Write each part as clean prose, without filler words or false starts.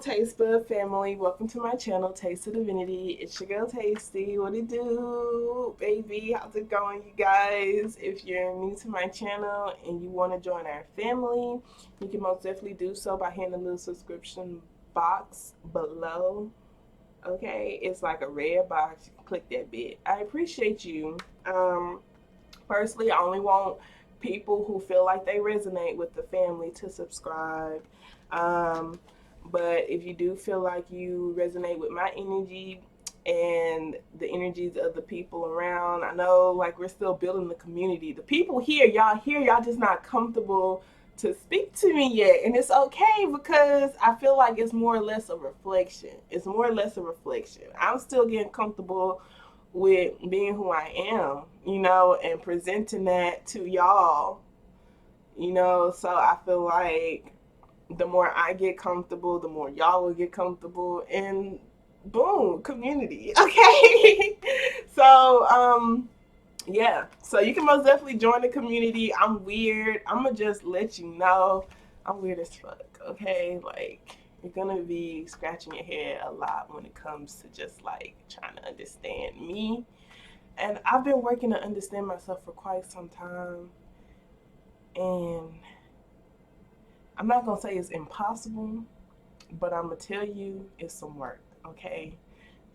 Taste Bud family, welcome to my channel, TasteOfDivinity. It's your girl Tastee. What it do, baby? How's it going, you guys? If you're new to my channel and you want to join our family, you can most definitely do so by hitting the little subscription box below. Okay, it's like a red box. You can click that bit. I appreciate you. Personally, I only want people who feel like they resonate with the family to subscribe. Um, but if you do feel like you resonate with my energy and the energies of the people around, I know like we're still building the community. The people here, y'all just not comfortable to speak to me yet. And it's okay because I feel like it's more or less a reflection. It's more or less a reflection. I'm still getting comfortable with being who I am, and presenting that to y'all, so I feel like the more I get comfortable, the more y'all will get comfortable, and boom, community. Okay. Yeah. So you can most definitely join the community. I'm weird. I'm gonna just let you know I'm weird as fuck. Okay. Like, you're gonna be scratching your head a lot when it comes to just like trying to understand me. And I've been working to understand myself for quite some time. And I'm not gonna say it's impossible, but I'm gonna tell you it's some work. Okay.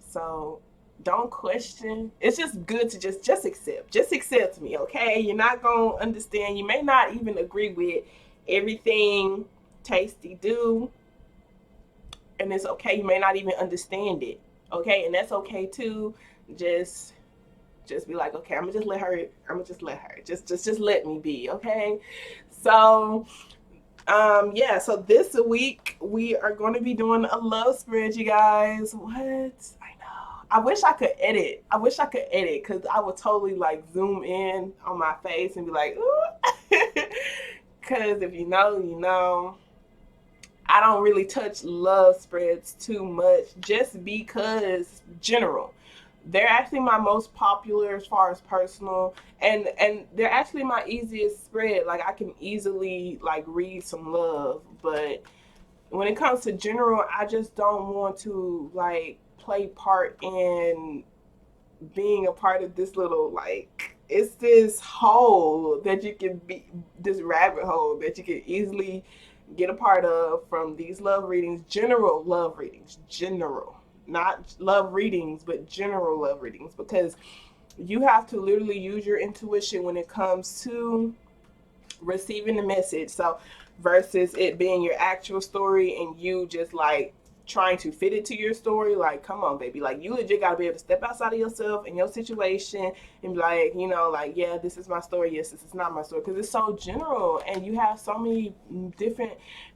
So don't question. It's just good to just accept. Just accept me, okay? You're not gonna understand. You may not even agree with everything Tastee do, and it's okay. You may not even understand it, okay? And that's okay too. Just just be like, okay, I'm gonna just let her. I'm gonna just let her. Just let me be, okay? So yeah, so this week we are going to be doing a love spread, you guys. What? I know. I wish I could edit. I wish I could edit because I would totally like zoom in on my face and be like, ooh. Because if you know, you know. I don't really touch love spreads too much just because general. They're actually my most popular as far as personal, and they're actually my easiest spread. Like I can easily like read some love, but when it comes to general, I just don't want to like play part in being a part of this little like it's this hole that you can be this rabbit hole that you can easily get a part of from these love readings, general love readings, general, not love readings, but general love readings, because you have to literally use your intuition when it comes to receiving the message. So versus it being your actual story and you just like trying to fit it to your story, like come on baby, like you legit gotta be able to step outside of yourself and your situation and be like, like, yeah, this is my story, yes, this is not my story, because it's so general and you have so many different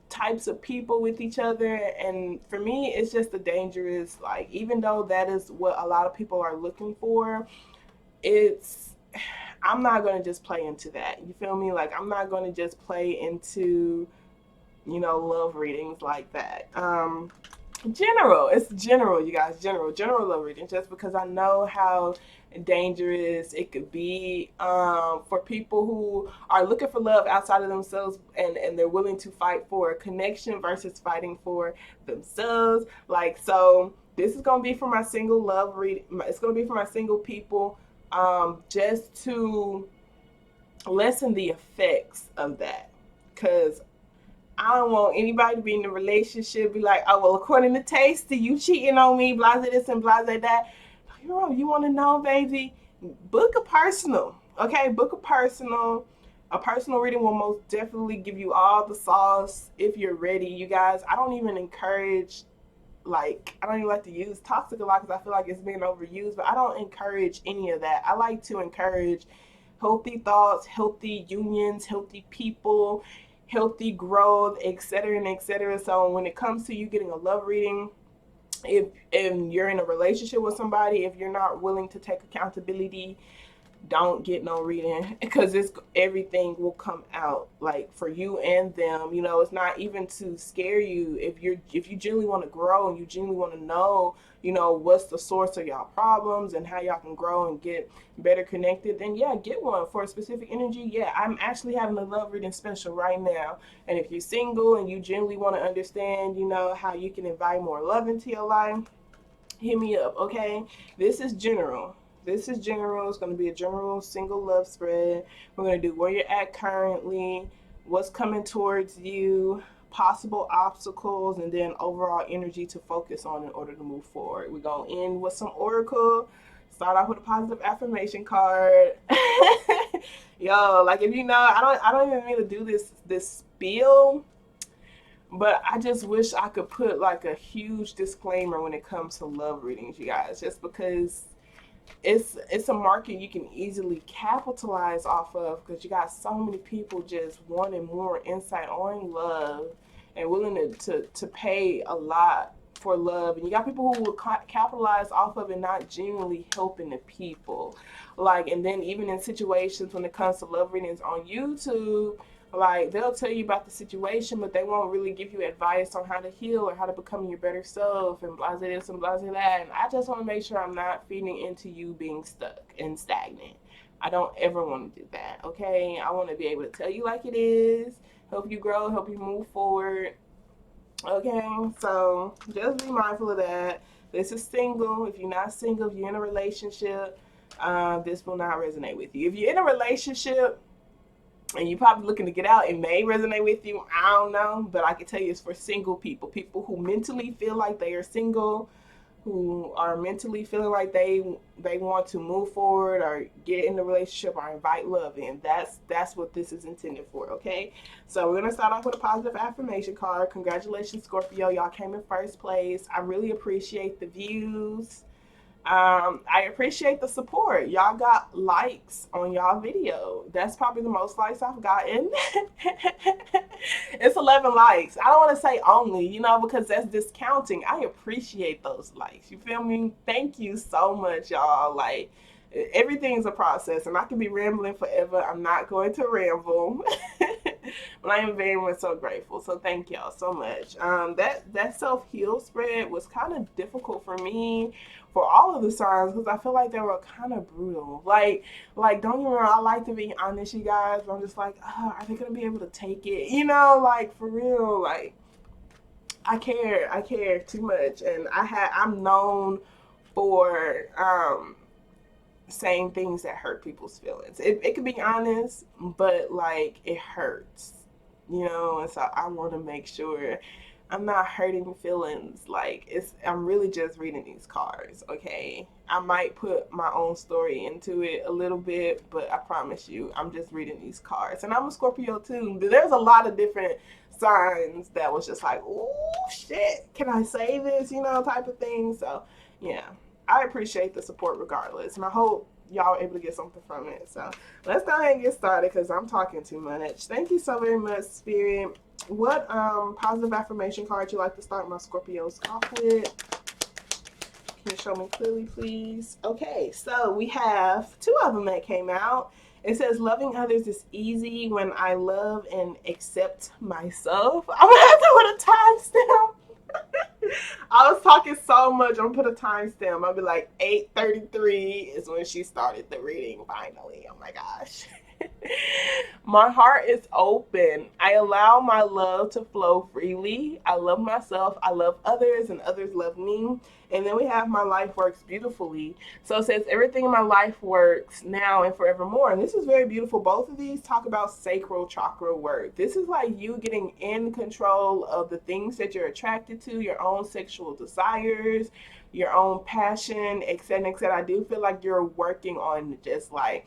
types of people with each other. And for me it's just a dangerous, like, even though that is what a lot of people are looking for, it's I'm not gonna just play into that. You feel me? Like I'm not gonna just play into, love readings like that. General, it's general, you guys. General love reading. Just because I know how dangerous it could be for people who are looking for love outside of themselves, and they're willing to fight for a connection versus fighting for themselves. Like, so this is gonna be for my single love reading. It's gonna be for my single people, just to lessen the effects of that, because I don't want anybody to be in a relationship be like, oh well, according to Tastee, you cheating on me, blah this and blah that. You want to know, baby? Book a personal, okay? Book a personal. A personal reading will most definitely give you all the sauce if you're ready, you guys. I don't even encourage, like, I don't even like to use toxic a lot because I feel like it's being overused, but I don't encourage any of that. I like to encourage healthy thoughts, healthy unions, healthy people, healthy growth, etc. and etc. So when it comes to you getting a love reading, if you're in a relationship with somebody, if you're not willing to take accountability don't get no reading, because it's everything will come out, like for you and them. You know, it's not even to scare you. If you genuinely want to grow and you genuinely want to know, you know, what's the source of y'all problems and how y'all can grow and get better connected, then yeah, get one for a specific energy. Yeah, I'm actually having a love reading special right now. And if you're single and you genuinely want to understand, you know, how you can invite more love into your life, hit me up, okay? This is general. This is general. It's going to be a general single love spread. We're going to do where you're at currently, what's coming towards you, possible obstacles, and then overall energy to focus on in order to move forward. We're going to end with some oracle. Start off with a positive affirmation card. Yo, like, if you know, I don't even mean to do this spiel, but I just wish I could put like a huge disclaimer when it comes to love readings, you guys, just because it's a market you can easily capitalize off of, because you got so many people just wanting more insight on love and willing to pay a lot for love, and you got people who will capitalize off of it, not genuinely helping the people. Like, and then even in situations when it comes to love readings on YouTube, like, they'll tell you about the situation, but they won't really give you advice on how to heal or how to become your better self and blah this and blah that. And I just want to make sure I'm not feeding into you being stuck and stagnant. I don't ever want to do that, okay? I want to be able to tell you like it is, help you grow, help you move forward, okay? So just be mindful of that. This is single. If you're not single, if you're in a relationship, this will not resonate with you. If you're in a relationship and you're probably looking to get out, it may resonate with you. I don't know, but I can tell you it's for single people, people who mentally feel like they are single, who are mentally feeling like they want to move forward or get in a relationship or invite love in. That's what this is intended for, okay? So we're gonna start off with a positive affirmation card. Congratulations, Scorpio, y'all came in first place. I really appreciate the views. I appreciate the support. Y'all got likes on y'all video. That's probably the most likes I've gotten. It's 11 likes. I don't want to say only, you know, because that's discounting. I appreciate those likes. You feel me? Thank you so much, y'all. Like, everything's a process, and I can be rambling forever. I'm not going to ramble. But I am very much so grateful. So thank y'all so much. That self-heal spread was kind of difficult for me for all of the signs, because I feel like they were kind of brutal. Like don't get me wrong, I like to be honest, you guys, but I'm just like, oh, are they gonna be able to take it? You know, like, for real, like, I care too much, and I'm known for saying things that hurt people's feelings. It could be honest, but like, it hurts, you know. And so I want to make sure I'm not hurting feelings. Like, I'm really just reading these cards, okay? I might put my own story into it a little bit, but I promise you, I'm just reading these cards. And I'm a Scorpio too. There's a lot of different signs that was just like, oh shit, can I say this, you know, type of thing. So yeah, I appreciate the support regardless, and I hope y'all are able to get something from it. So let's go ahead and get started, because I'm talking too much. Thank you so very much, Spirit. What positive affirmation card you like to start my Scorpios off with? Can you show me clearly, please? Okay, so we have two of them that came out. It says, loving others is easy when I love and accept myself. I'm gonna have to put a timestamp. I was talking so much. I'm gonna put a timestamp. I'll be like, 8:33 is when she started the reading finally. Oh my gosh. My heart is open. I allow my love to flow freely. I love myself. I love others, and others love me. And then we have my life works beautifully. So it says everything in my life works now and forevermore. And this is very beautiful. Both of these talk about sacral chakra work. This is like you getting in control of the things that you're attracted to, your own sexual desires, your own passion, etc., etc. I do feel like you're working on just like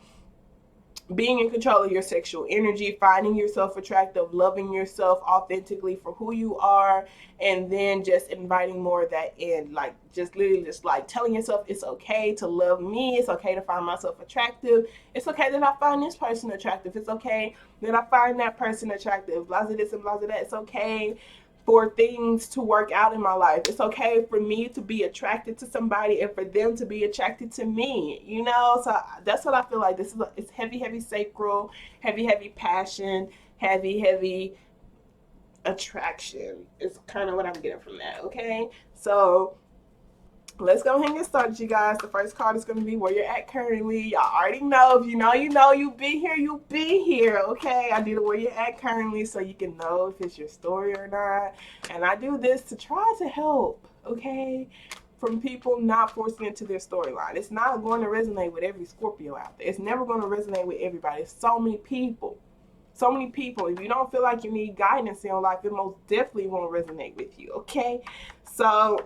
being in control of your sexual energy, finding yourself attractive, loving yourself authentically for who you are, and then just inviting more of that in. Like, just literally just like telling yourself it's okay to love me, it's okay to find myself attractive, it's okay that I find this person attractive, it's okay that I find that person attractive, blah this and blah that. It's okay for things to work out in my life. It's okay for me to be attracted to somebody and for them to be attracted to me, you know? So that's what I feel like. This is it's heavy, heavy sacral, heavy, heavy passion, heavy, heavy attraction. It's kind of what I'm getting from that, okay? So let's go ahead and get started, you guys. The first card is going to be where you're at currently. Y'all already know. If you know, you know. You be here, you be here, okay? I do the where you're at currently so you can know if it's your story or not. And I do this to try to help, okay? From people not forcing into their storyline. It's not going to resonate with every Scorpio out there. It's never going to resonate with everybody. It's so many people. So many people. If you don't feel like you need guidance in your life, it most definitely won't resonate with you, okay? So,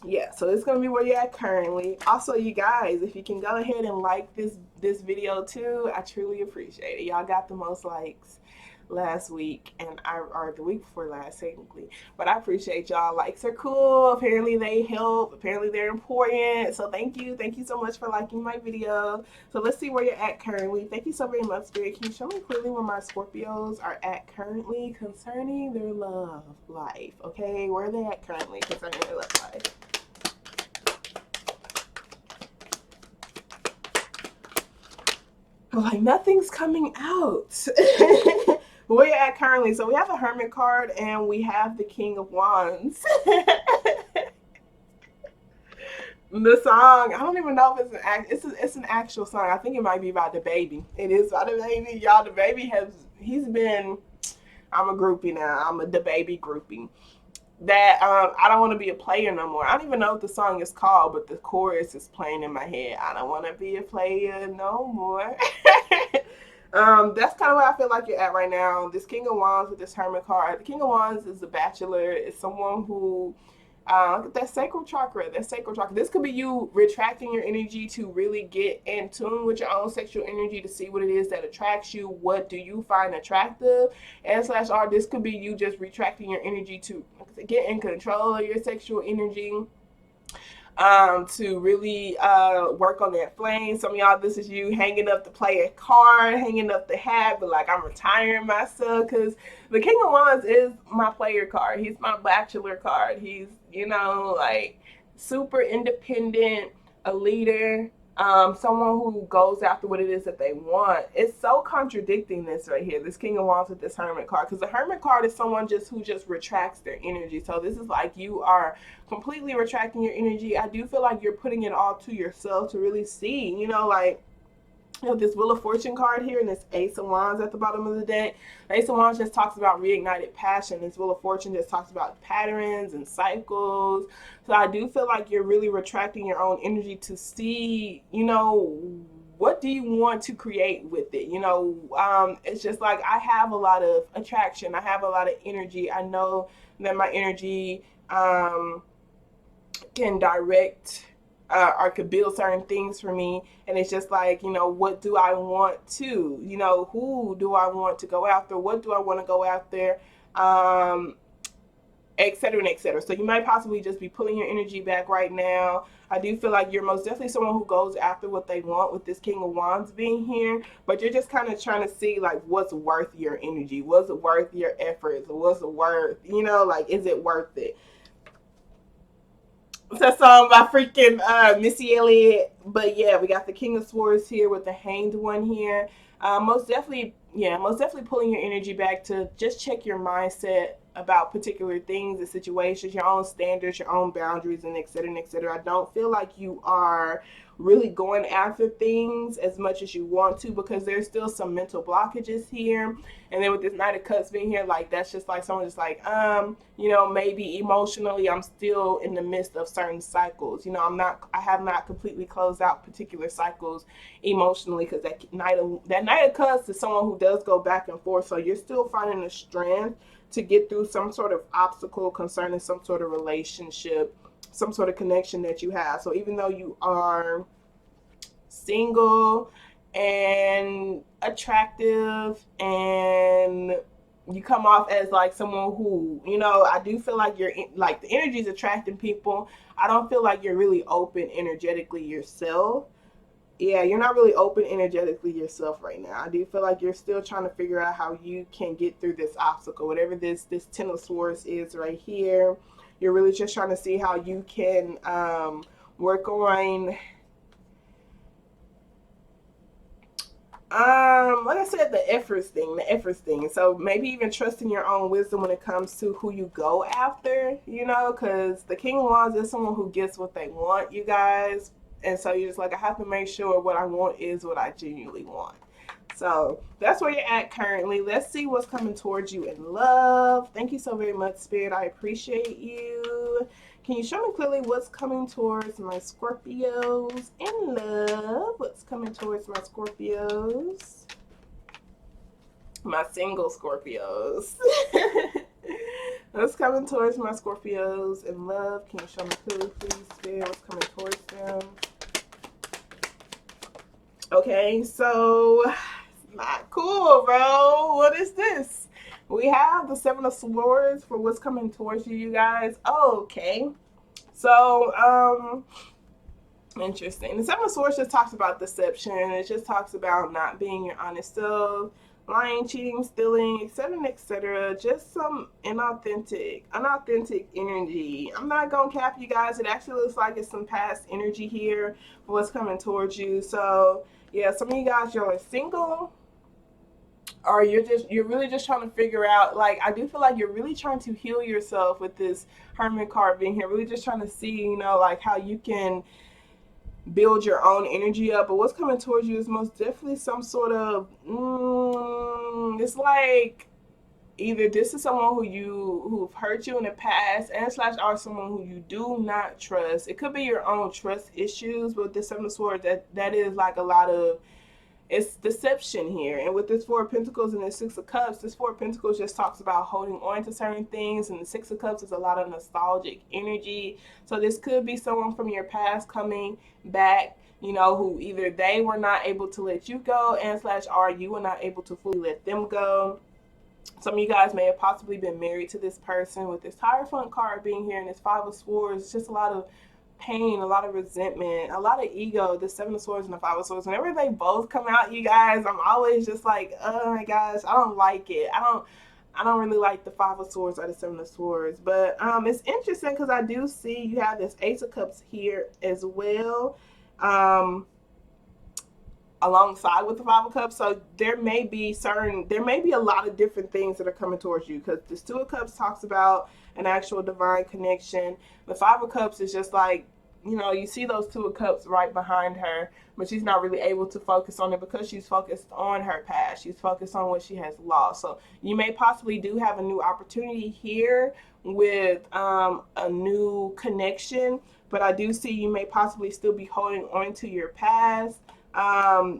yeah, so it's gonna be where you're at currently. Also, you guys, if you can go ahead and like this video too, I truly appreciate it. Y'all got the most likes last week or the week before last technically, but I appreciate y'all. Likes are cool. Apparently they help. Apparently they're important. So thank you so much for liking my video. So let's see where you're at currently. Thank you so very much, Spirit. Can you show me clearly where my Scorpios are at currently concerning their love life? Okay, where are they at currently concerning their love life? Like nothing's coming out. Where you're at currently. So we have a Hermit card and we have the King of Wands. The song, I don't even know if it's an actual song. I think it might be about the baby. It is about the baby, y'all. The baby he's been. I'm a groupie now. I'm the baby groupie. That I don't want to be a player no more. I don't even know what the song is called, but the chorus is playing in my head. I don't want to be a player no more. That's kind of what I feel like you're at right now. This King of Wands with this Hermit card. The King of Wands is a bachelor. It's someone who that sacral chakra. This could be you retracting your energy to really get in tune with your own sexual energy to see what it is that attracts you. What do you find attractive? And/or this could be you just retracting your energy to get in control of your sexual energy. To really work on that flame. Some of y'all, this is you hanging up the player card, hanging up the hat, but like I'm retiring myself because the King of Wands is my player card. He's my bachelor card. He's, you know, like super independent, a leader, someone who goes after what it is that they want. It's so contradicting this right here, this King of Wands with this Hermit card, because the Hermit card is someone who just retracts their energy. So this is like you are completely retracting your energy. I do feel like you're putting it all to yourself to really see, you know, like, you know, this Wheel of Fortune card here and this Ace of Wands at the bottom of the deck. The Ace of Wands just talks about reignited passion. This Wheel of Fortune just talks about patterns and cycles. So I do feel like you're really retracting your own energy to see, you know, what do you want to create with it? You know, it's just like I have a lot of attraction. I have a lot of energy. I know that my energy can direct or could build certain things for me. And it's just like, you know, what do I want to, you know, who do I want to go after? What do I want to go after? Et cetera and et cetera. So you might possibly just be pulling your energy back right now. I do feel like you're most definitely someone who goes after what they want with this King of Wands being here, but you're just kind of trying to see like what's worth your energy, what's worth your efforts, what's worth, you know, like is it worth it? It's a song by freaking Missy Elliott. But yeah, we got the King of Swords here with the Hanged One here. Most definitely pulling your energy back to just check your mindset about particular things and situations, your own standards, your own boundaries, and et cetera and et cetera. I don't feel like you are really going after things as much as you want to because there's still some mental blockages here. And then with this Knight of Cups being here, like that's just like someone just like, you know, maybe emotionally I'm still in the midst of certain cycles. You know, I have not completely closed out particular cycles emotionally because that Knight of Cups is someone who does go back and forth. So you're still finding the strength to get through some sort of obstacle concerning some sort of relationship, some sort of connection that you have. So even though you are single and attractive and you come off as like someone who, you know, I do feel like you're like the energy is attracting people. I don't feel like you're really open energetically yourself. Yeah, you're not really open energetically yourself right now. I do feel like you're still trying to figure out how you can get through this obstacle, whatever this Ten of Swords is right here. You're really just trying to see how you can work on like I said, the efforts thing. So maybe even trusting your own wisdom when it comes to who you go after, because the King of Wands is someone who gets what they want, you guys. And so you're just like, I have to make sure what I want is what I genuinely want. So that's where you're at currently. Let's see what's coming towards you in love. Thank you so very much, Spirit. I appreciate you. Can you show me clearly what's coming towards my Scorpios in love? What's coming towards my Scorpios? My single Scorpios. What's coming towards my Scorpios in love? Can you show me clearly, please, Spirit? What's coming towards them? Okay, so not cool, bro. What is this? We have the Seven of Swords for what's coming towards you, you guys. Okay. So, interesting. The Seven of Swords just talks about deception. It just talks about not being your honest self, lying, cheating, stealing, etc., etc. Just some unauthentic energy. I'm not gonna cap you guys. It actually looks like it's some past energy here for what's coming towards you. So yeah, some of you guys, y'all are single, or you're really just trying to figure out, like, I do feel like you're really trying to heal yourself with this Hermit card being here, really just trying to see, like how you can build your own energy up. But what's coming towards you is most definitely some sort of it's like either this is someone who've hurt you in the past, and slash or someone who you do not trust. It could be your own trust issues, but this Seven of Swords, that is like a lot of, it's deception here. And with this Four of Pentacles and the Six of Cups, this Four of Pentacles just talks about holding on to certain things, and the Six of Cups is a lot of nostalgic energy. So this could be someone from your past coming back, who either they were not able to let you go, and slash or you were not able to fully let them go. Some of you guys may have possibly been married to this person. With this Hierophant card being here and this Five of Swords, just a lot of pain, a lot of resentment, a lot of ego. The Seven of Swords and the Five of Swords, whenever they both come out, you guys, I'm always just like, oh my gosh, I don't like it. I don't really like the Five of Swords or the Seven of Swords. But it's interesting because I do see you have this Ace of Cups here as well, alongside with the Five of Cups. So there may be a lot of different things that are coming towards you, because this Two of Cups talks about an actual divine connection. The Five of Cups is just like, you see those Two of Cups right behind her, but she's not really able to focus on it because she's focused on her past. She's focused on what she has lost. So you may possibly do have a new opportunity here with a new connection, but I do see you may possibly still be holding on to your past.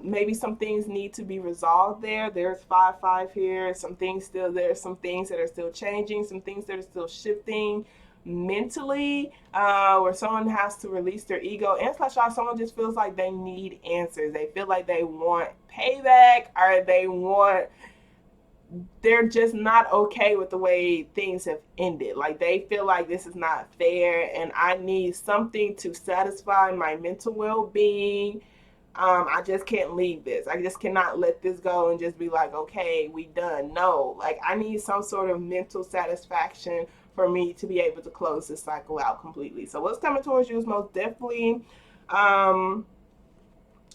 Maybe some things need to be resolved there. There's 5-5 here. Some things that are still changing, some things that are still shifting mentally, where someone has to release their ego, and slash someone just feels like they need answers. They feel like they want payback, or they're just not okay with the way things have ended. Like, they feel like this is not fair, and I need something to satisfy my mental well-being. I just can't leave this. I just cannot let this go and just be like, okay, we done. No, like, I need some sort of mental satisfaction for me to be able to close this cycle out completely. So what's coming towards you is most definitely some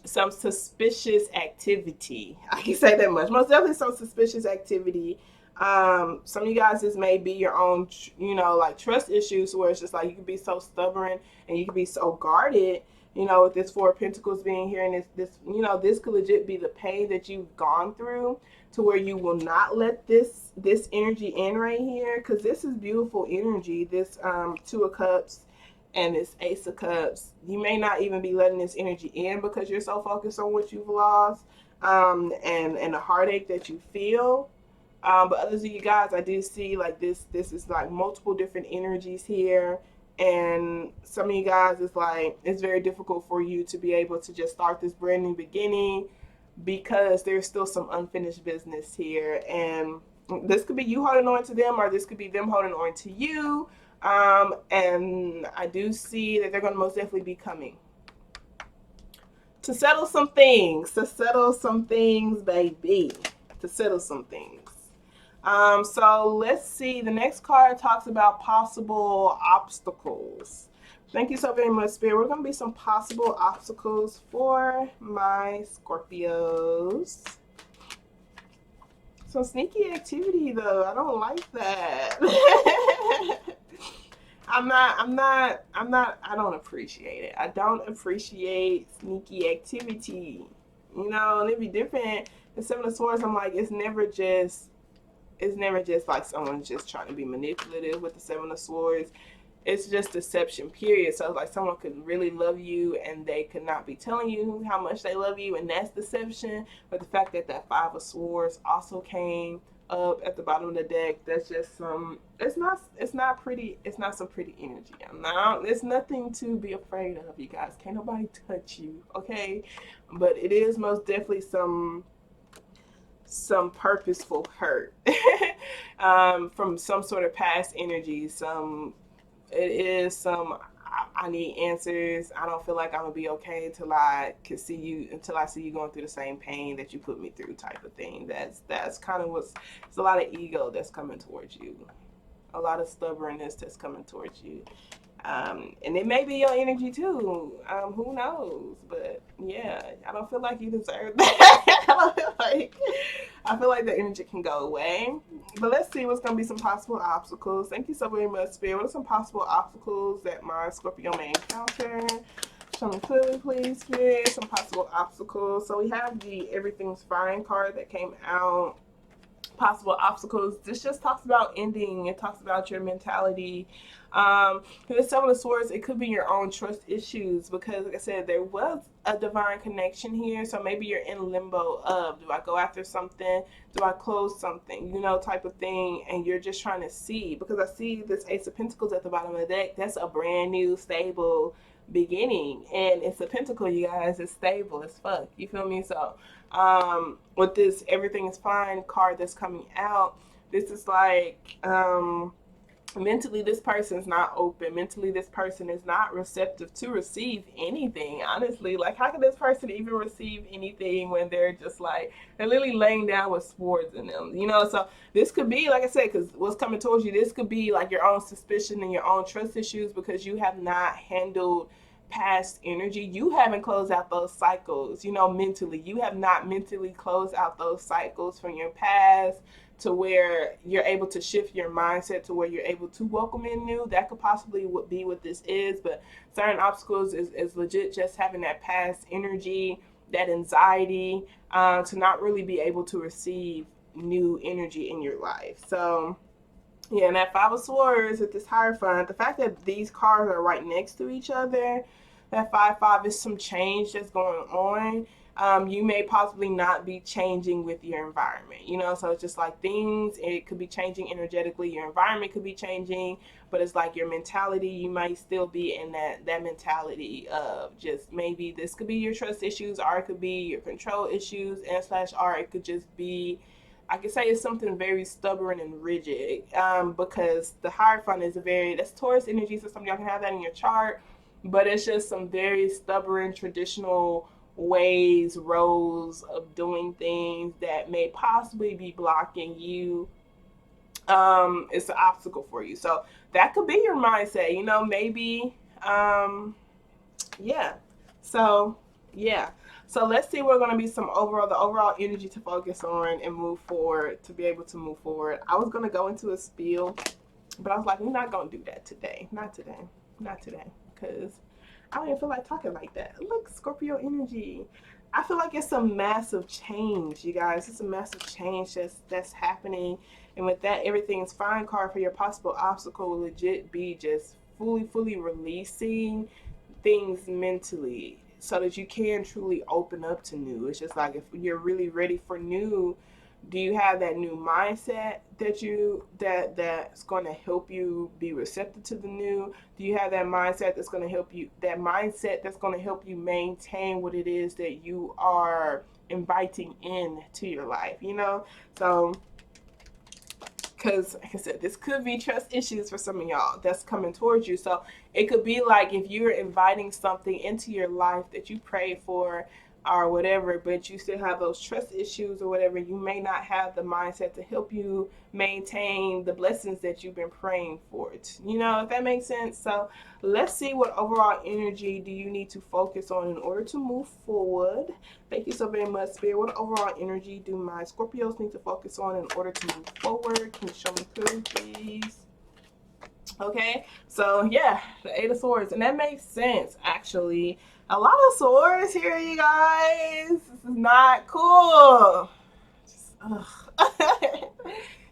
suspicious activity. I can say that much. Most definitely some suspicious activity. Some of you guys, this may be your own, like trust issues, where it's just like you can be so stubborn and you can be so guarded, with this Four of Pentacles being here, and this could legit be the pain that you've gone through, to where you will not let this energy in right here, because this is beautiful energy. This Two of Cups and this Ace of Cups, you may not even be letting this energy in because you're so focused on what you've lost, and the heartache that you feel. But others of you guys, I do see like this is like multiple different energies here. And some of you guys, it's like, it's very difficult for you to be able to just start this brand new beginning, because there's still some unfinished business here. And this could be you holding on to them, or this could be them holding on to you. And I do see that they're going to most definitely be coming. To settle some things. To settle some things, baby. To settle some things. So let's see. The next card talks about possible obstacles. Thank you so very much, Spirit. We're going to be some possible obstacles for my Scorpios. Some sneaky activity, though. I don't like that. I don't appreciate it. I don't appreciate sneaky activity. You know, and it'd be different. The Seven of Swords, I'm like, it's never just like someone's just trying to be manipulative with the Seven of Swords. It's just deception, period. So it's like someone could really love you and they could not be telling you how much they love you, and that's deception. But the fact that that Five of Swords also came up at the bottom of the deck, that's just some, it's not pretty, it's not some pretty energy. There's nothing to be afraid of, you guys. Can't nobody touch you, okay? But it is most definitely some purposeful hurt from some sort of past energy. It is some, I need answers. I don't feel like I'm gonna be okay until I see you going through the same pain that you put me through, type of thing. That's kind of what's, it's a lot of ego that's coming towards you, a lot of stubbornness that's coming towards you. And it may be your energy too. Who knows? But yeah, I don't feel like you deserve that. I feel like the energy can go away. But let's see what's going to be some possible obstacles. Thank you so very much, Spirit. What are some possible obstacles that my Scorpio may encounter? Show me clearly, please, Spirit. Some possible obstacles. So we have the Everything's Fine card that came out. Possible obstacles. This just talks about ending. It talks about your mentality. The Seven of Swords, it could be your own trust issues, because like I said, there was a divine connection here. So maybe you're in limbo of, do I go after something, do I close something, you know, type of thing, and you're just trying to see, because I see this Ace of Pentacles at the bottom of the deck. That's a brand new stable beginning, and it's a pentacle, you guys. It's stable as fuck, you feel me? So with this Everything is Fine card that's coming out, this is like mentally this person's not open. Mentally this person is not receptive to receive anything, honestly. Like, how can this person even receive anything when they're just like, they're literally laying down with swords in them, you know? So this could be, like I said, because what's coming towards you, this could be like your own suspicion and your own trust issues, because you have not handled past energy. You haven't closed out those cycles, you know, mentally. You have not mentally closed out those cycles from your past, to where you're able to shift your mindset to where you're able to welcome in new. That could possibly be what this is. But certain obstacles is legit just having that past energy, that anxiety, to not really be able to receive new energy in your life. So yeah, and that Five of Swords with this Hierophant, the fact that these cards are right next to each other, that 5-5 is some change that's going on. You may possibly not be changing with your environment, you know? So it's just like things, it could be changing energetically. Your environment could be changing, but it's like your mentality, you might still be in that mentality of just, maybe this could be your trust issues, or it could be your control issues, and slash, or it could just be, I could say it's something very stubborn and rigid, because the Hierophant is that's Taurus energy, so some of y'all can have that in your chart, but it's just some very stubborn, traditional ways, roles of doing things that may possibly be blocking you. It's an obstacle for you. So that could be your mindset, you know, maybe, yeah. So, yeah. So let's see what going to be the overall energy to focus on and move forward, to be able to move forward. I was going to go into a spiel, but I was like, we're not going to do that today. Not today. Because I don't even feel like talking like that. Look, Scorpio energy. I feel like it's a massive change, you guys. It's a massive change that's happening. And with that, Everything's Fine card for your possible obstacle will legit be just fully releasing things mentally, so that you can truly open up to new. It's just like, if you're really ready for new, do you have that new mindset that's going to help you be receptive to the new? Do you have that mindset that's going to help you maintain what it is that you are inviting in to your life, you know? So because like I said, this could be trust issues for some of y'all that's coming towards you. So it could be like if you're inviting something into your life that you prayed for or whatever, but you still have those trust issues or whatever, you may not have the mindset to help you maintain the blessings that you've been praying for it. You know, if that makes sense. So let's see what overall energy do you need to focus on in order to move forward. Thank you so very much, Spirit. What overall energy do my Scorpios need to focus on in order to move forward? Can you show me through, please? Okay, so yeah, the Eight of Swords, and that makes sense actually. A lot of swords here, you guys. This is not cool. Just,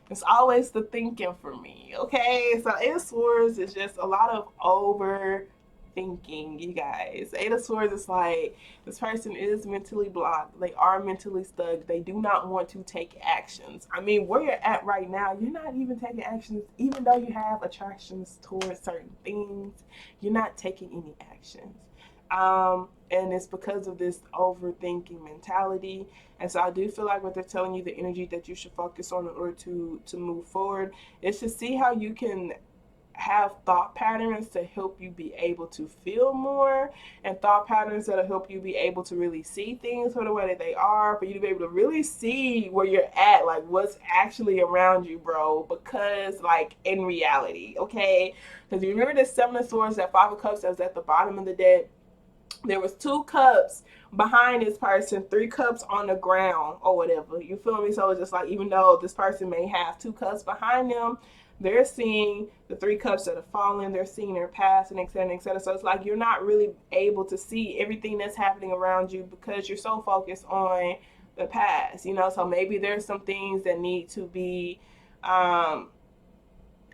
it's always the thinking for me. Okay, so Eight of Swords is just a lot of overthinking, you guys. Eight of Swords is like this person is mentally blocked. They are mentally stuck. They do not want to take actions. I mean, where you're at right now, you're not even taking actions, even though you have attractions towards certain things. You're not taking any actions. And it's because of this overthinking mentality. And so I do feel like what they're telling you, the energy that you should focus on in order to move forward, is to see how you can have thought patterns to help you be able to feel more, and thought patterns that'll help you be able to really see things for the way that they are, for you to be able to really see where you're at, like what's actually around you, bro. Because like in reality, okay, because you remember this Seven of Swords, that Five of Cups that was at the bottom of the deck. There was 2 cups behind this person, 3 cups on the ground or whatever. You feel me? So it's just like, even though this person may have 2 cups behind them, they're seeing the 3 cups that have fallen. They're seeing their past, and et cetera, et cetera. So it's like you're not really able to see everything that's happening around you because you're so focused on the past, you know? So maybe there's some things that need to be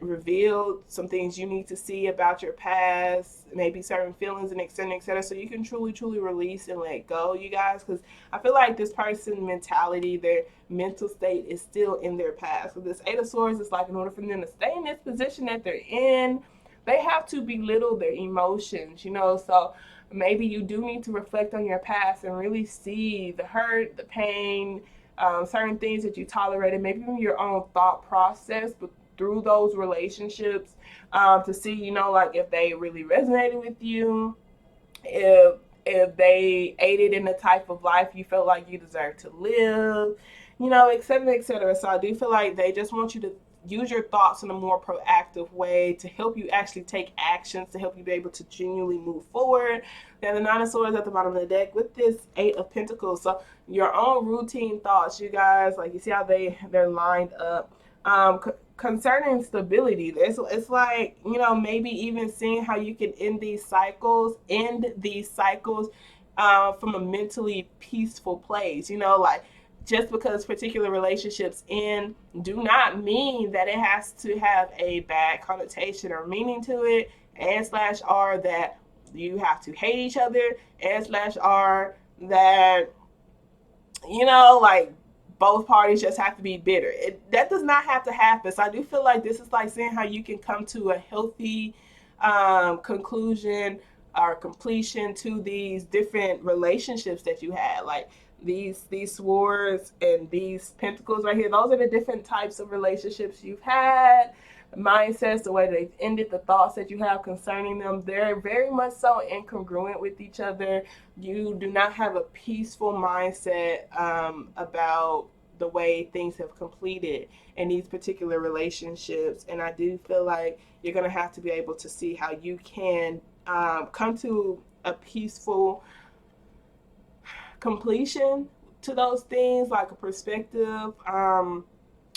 revealed, some things you need to see about your past, maybe certain feelings, and et cetera, et cetera, so you can truly release and let go, you guys. Because I feel like this person's mentality, their mental state is still in their past. So this Eight of Swords is like, in order for them to stay in this position that they're in, they have to belittle their emotions, you know. So maybe you do need to reflect on your past and really see the hurt, the pain, certain things that you tolerated, maybe even your own thought process, but through those relationships, to see, you know, like if they really resonated with you, if they aided in the type of life you felt like you deserve to live, you know, et cetera, et cetera. So I do feel like they just want you to use your thoughts in a more proactive way to help you actually take actions, to help you be able to genuinely move forward. Then the Nine of Swords at the bottom of the deck with this Eight of Pentacles. So your own routine thoughts, you guys, like you see how they're lined up. Concerning stability, it's like, you know, maybe even seeing how you can end these cycles from a mentally peaceful place, you know. Like, just because particular relationships end do not mean that it has to have a bad connotation or meaning to it, and slash r that you have to hate each other, and slash r that, you know, like both parties just have to be bitter. That does not have to happen. So I do feel like this is like seeing how you can come to a healthy conclusion or completion to these different relationships that you had. Like these swords and these pentacles right here, those are the different types of relationships you've had, the mindsets, the way they've ended, the thoughts that you have concerning them. They're very much so incongruent with each other. You do not have a peaceful mindset about the way things have completed in these particular relationships. And I do feel like you're going to have to be able to see how you can come to a peaceful completion to those things, like a perspective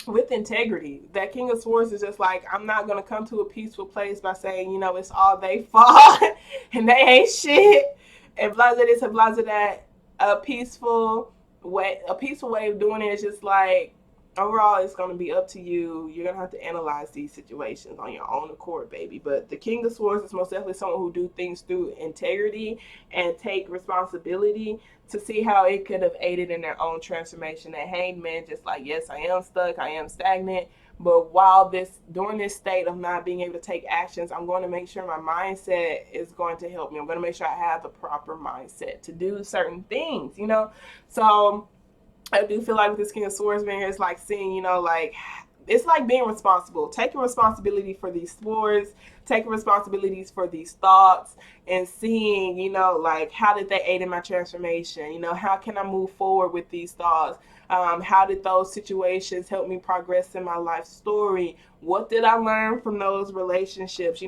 with integrity. That King of Swords is just like, I'm not going to come to a peaceful place by saying, you know, it's all they fault and they ain't shit and blah blah this and blah blah that. A peaceful way of doing it is just like, overall, it's going to be up to you. You're going to have to analyze these situations on your own accord, baby. But the King of Swords is most definitely someone who do things through integrity and take responsibility to see how it could have aided in their own transformation. That Hanged Man, just like, yes, I am stuck, I am stagnant, but during this state of not being able to take actions, I'm going to make sure my mindset is going to help me. I'm going to make sure I have the proper mindset to do certain things, you know? So I do feel like with this King of Swords being here, it's like seeing, you know, like it's like being responsible, taking responsibility for these swords, taking responsibilities for these thoughts, and seeing, like, how did they aid in my transformation? How can I move forward with these thoughts? How did those situations help me progress in my life story? What did I learn from those relationships?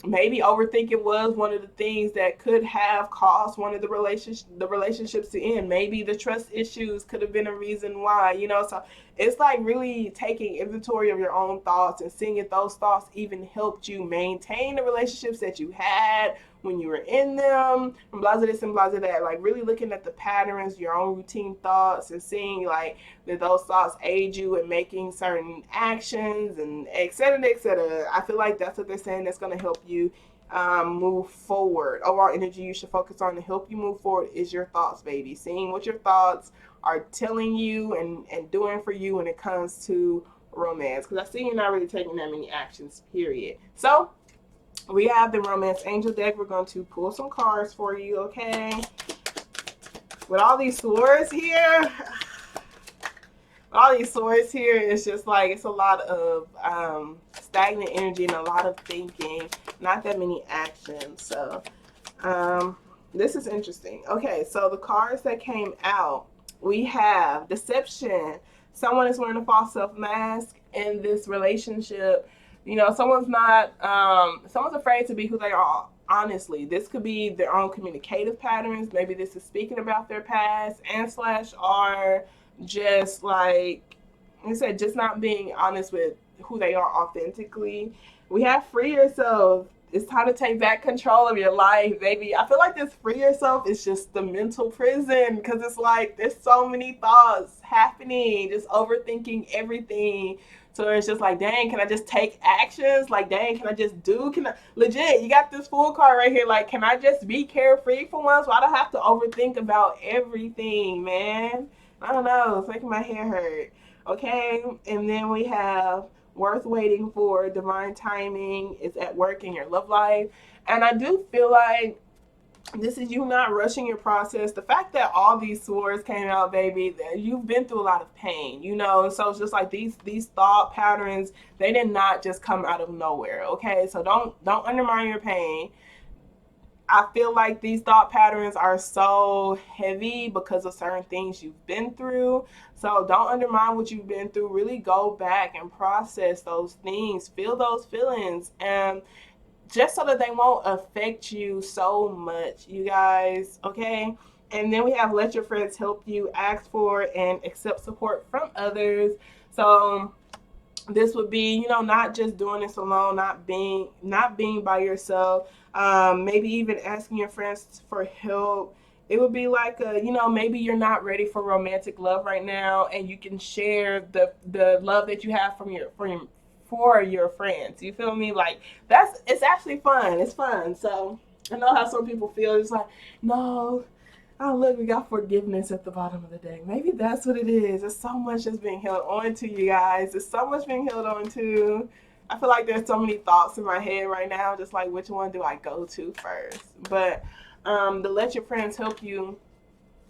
Maybe overthinking was one of the things that could have caused one of the relationships to end. Maybe the trust issues could have been a reason why. So it's like really taking inventory of your own thoughts and seeing if those thoughts even helped you maintain the relationships that you had when you were in them, and blah blah this and blah blah that. Like really looking at the patterns, your own routine thoughts, and seeing like that those thoughts aid you in making certain actions, and et cetera, et cetera. I feel like that's what they're saying, that's going to help you move forward. Overall energy you should focus on to help you move forward is your thoughts, baby. Seeing what your thoughts are telling you and doing for you when it comes to romance. Because I see you're not really taking that many actions, period. So we have the Romance Angel deck. We're going to pull some cards for you, okay? With all these swords here, it's just like, it's a lot of stagnant energy and a lot of thinking, not that many actions. So this is interesting. Okay, so the cards that came out, we have deception. Someone is wearing a false self mask in this relationship. Someone's afraid to be who they are. Honestly, this could be their own communicative patterns. Maybe this is speaking about their past and / are just like I said, just not being honest with who they are authentically. We have free yourself. It's time to take back control of your life, baby. I feel like this free yourself is just the mental prison, because it's like there's so many thoughts happening, just overthinking everything. So it's just like, dang, can I just take actions? Like, dang, can I just legit, you got this full card right here. Like, can I just be carefree for once? Why do I have to overthink about everything, man? I don't know. It's making my hair hurt. Okay. And then we have worth waiting for, divine timing is at work in your love life. And I do feel like this is you not rushing your process. The fact that all these swords came out, baby, you've been through a lot of pain, so it's just like these thought patterns, they did not just come out of nowhere. Okay, so don't undermine your pain. I feel like these thought patterns are so heavy because of certain things you've been through. So don't undermine what you've been through. Really go back and process those things, feel those feelings, and just so that they won't affect you so much, you guys, okay? And then we have let your friends help you, ask for and accept support from others. So this would be, not just doing this alone, not being by yourself. Maybe even asking your friends for help. It would be like maybe you're not ready for romantic love right now, and you can share the love that you have for your friends. You feel me? Like it's actually fun. It's fun. So I know how some people feel. It's like, no, oh look, we got forgiveness at the bottom of the deck. Maybe that's what it is. There's so much that's being held on to, you guys. There's so much being held on to. I feel like there's so many thoughts in my head right now, just like which one do I go to first. But to let your friends help you.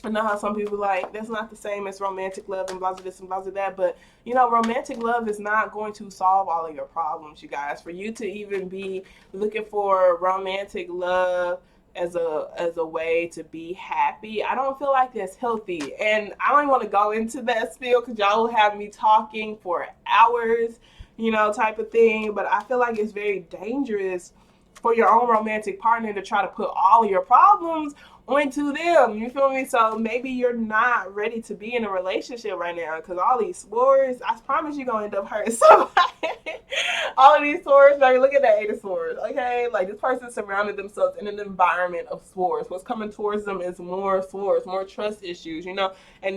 I know how some people like, that's not the same as romantic love and blah, blah, this and blah, blah, that. But, romantic love is not going to solve all of your problems, you guys. For you to even be looking for romantic love as a way to be happy, I don't feel like that's healthy. And I don't even want to go into that spiel because y'all will have me talking for hours, type of thing. But I feel like it's very dangerous for your own romantic partner to try to put all your problems onto them. You feel me? So maybe you're not ready to be in a relationship right now because all these swords, I promise you're gonna end up hurting somebody. All of these swords, baby, look at that 8 of swords. Okay, like this person surrounded themselves in an environment of swords. What's coming towards them is more swords, more trust issues, and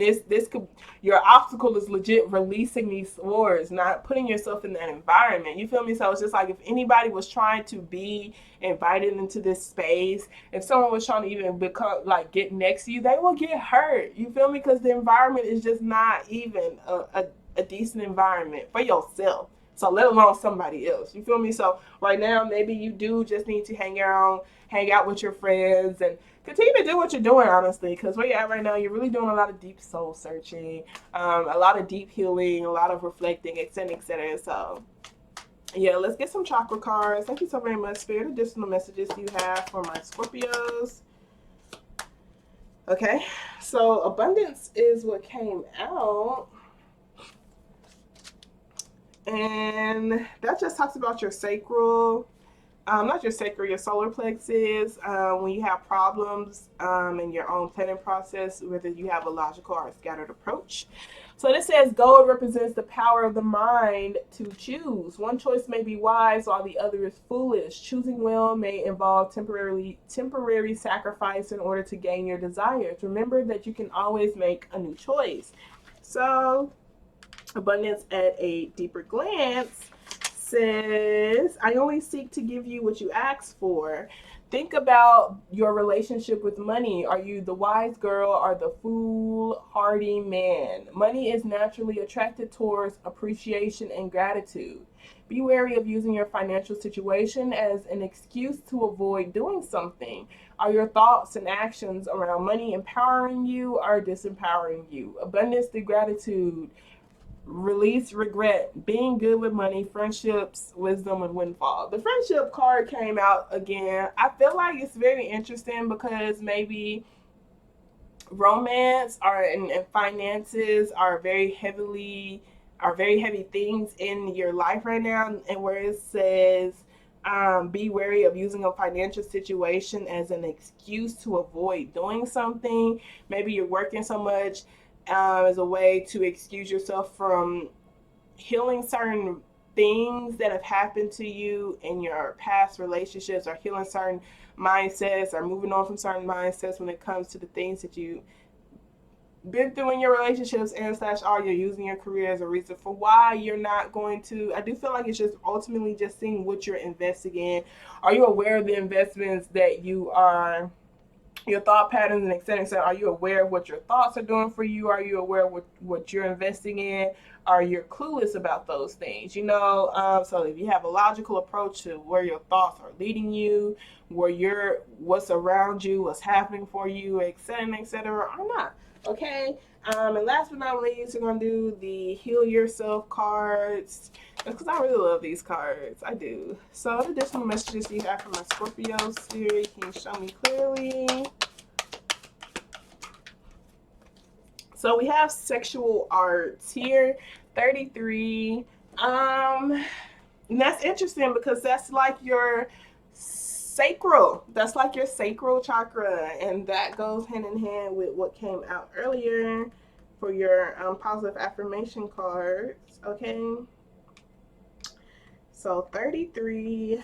this could, your obstacle is legit releasing these swords, not putting yourself in that environment. You feel me? So it's just like if anybody was trying to be invited into this space, if someone was trying to even become like get next to you, they will get hurt. You feel me? Because the environment is just not even a decent environment for yourself. So let alone somebody else. You feel me? So right now, maybe you do just need to hang out with your friends, and continue to do what you're doing, honestly. Because where you're at right now, you're really doing a lot of deep soul searching, a lot of deep healing, a lot of reflecting, etc., etc. So yeah, let's get some chakra cards. Thank you so very much, Spirit. Additional messages you have for my Scorpios. Okay, so abundance is what came out. And that just talks about your sacral, not your sacral, your solar plexus. When you have problems in your own planning process, whether you have a logical or a scattered approach. So this says gold represents the power of the mind to choose. One choice may be wise while the other is foolish. Choosing well may involve temporary sacrifice in order to gain your desires. Remember that you can always make a new choice. So abundance at a deeper glance says, I only seek to give you what you ask for. Think about your relationship with money. Are you the wise girl or the foolhardy man? Money is naturally attracted towards appreciation and gratitude. Be wary of using your financial situation as an excuse to avoid doing something. Are your thoughts and actions around money empowering you or disempowering you? Abundance through gratitude. Release regret, being good with money, friendships, wisdom, and windfall. The friendship card came out again. I feel like it's very interesting because maybe romance and finances are very heavy things in your life right now, and where it says be wary of using a financial situation as an excuse to avoid doing something. Maybe you're working so much as a way to excuse yourself from healing certain things that have happened to you in your past relationships, or healing certain mindsets, or moving on from certain mindsets when it comes to the things that you been through in your relationships, and slash are you using your career as a reason for why you're not going to. I do feel like it's just ultimately just seeing what you're investing in. Are you aware of the investments that you are, your thought patterns and etc. So are you aware of what your thoughts are doing for you? Are you aware of what you're investing in? Are you clueless about those things? So if you have a logical approach to where your thoughts are leading you, what's around you, what's happening for you, etc., or not. Okay. And last but not least, we're gonna do the Heal Yourself cards. That's because I really love these cards. I do. So what additional messages do you have from my Scorpio spirit? Can you show me clearly? So we have sexual arts here, 33. And that's interesting because that's like your sacral. That's like your sacral chakra, and that goes hand in hand with what came out earlier for your positive affirmation cards. Okay. So 33,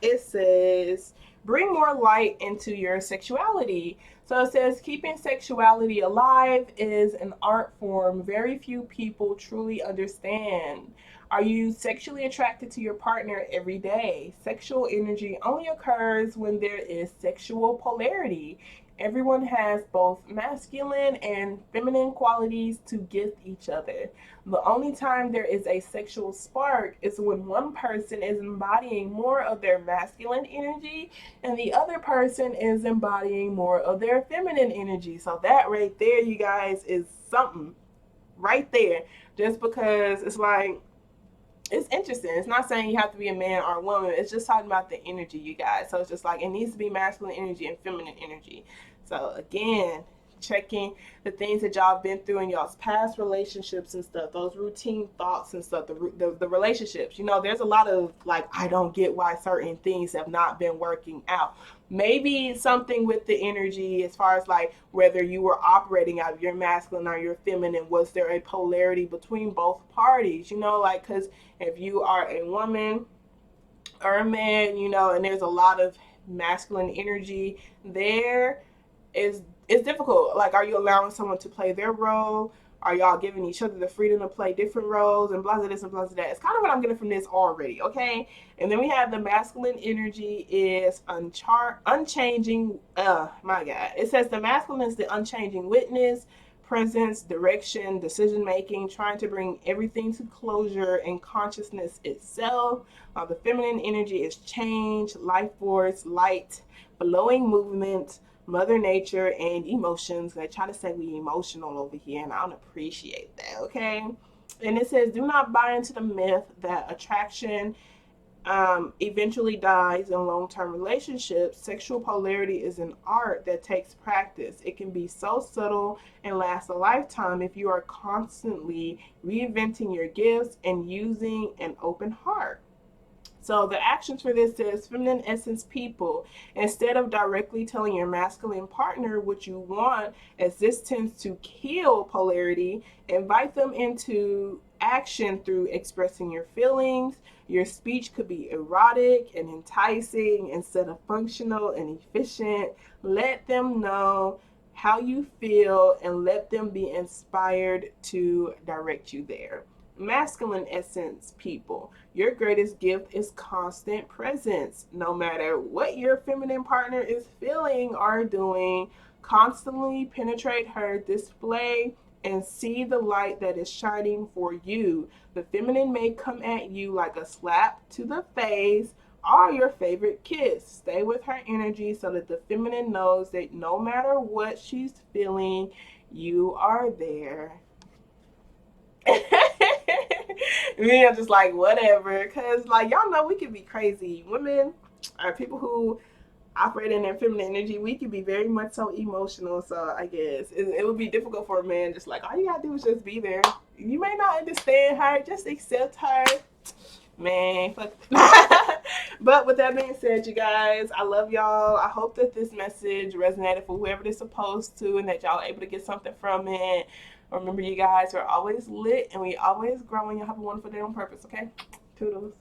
it says, bring more light into your sexuality. So it says, keeping sexuality alive is an art form very few people truly understand. Are you sexually attracted to your partner every day? Sexual energy only occurs when there is sexual polarity. Everyone has both masculine and feminine qualities to gift each other. The only time there is a sexual spark is when one person is embodying more of their masculine energy and the other person is embodying more of their feminine energy. So that right there, you guys, is something right there. Just because it's like, it's interesting. It's not saying you have to be a man or a woman. It's just talking about the energy, you guys. So it's just like, it needs to be masculine energy and feminine energy. So again, checking the things that y'all been through in y'all's past relationships and stuff, those routine thoughts and stuff, the relationships. There's a lot of like, I don't get why certain things have not been working out. Maybe something with the energy as far as like whether you were operating out of your masculine or your feminine. Was there a polarity between both parties? Like, because if you are a woman or a man, and there's a lot of masculine energy there, it's difficult. Like, are you allowing someone to play their role? Are y'all giving each other the freedom to play different roles, and blah, blah, this and blah, blah, that? It's kind of what I'm getting from this already, okay? And then we have the masculine energy is unchanging. My God. It says the masculine is the unchanging witness, presence, direction, decision making, trying to bring everything to closure and consciousness itself. The feminine energy is change, life force, light, flowing movement, Mother Nature, and emotions. They try to say we emotional over here, and I don't appreciate that, okay? And it says, do not buy into the myth that attraction eventually dies in long-term relationships. Sexual polarity is an art that takes practice. It can be so subtle and last a lifetime if you are constantly reinventing your gifts and using an open heart. So the actions for this is feminine essence people. Instead of directly telling your masculine partner what you want, as this tends to kill polarity, invite them into action through expressing your feelings. Your speech could be erotic and enticing instead of functional and efficient. Let them know how you feel and let them be inspired to direct you there. Masculine essence people, your greatest gift is constant presence. No matter what your feminine partner is feeling or doing, constantly penetrate her, display and see the light that is shining for you. The feminine may come at you like a slap to the face or your favorite kiss. Stay with her energy so that the feminine knows that no matter what she's feeling, you are there. Me, I'm just like, whatever. Because, like, y'all know we can be crazy. Women are people who operate in their feminine energy. We can be very much so emotional. So, I guess it would be difficult for a man. Just like, all you got to do is just be there. You may not understand her. Just accept her. Man, fuck. But with that being said, you guys, I love y'all. I hope that this message resonated for whoever it's supposed to and that y'all are able to get something from it. Remember, you guys, we're always lit and we always grow, and y'all have a wonderful day on purpose, okay? Toodles.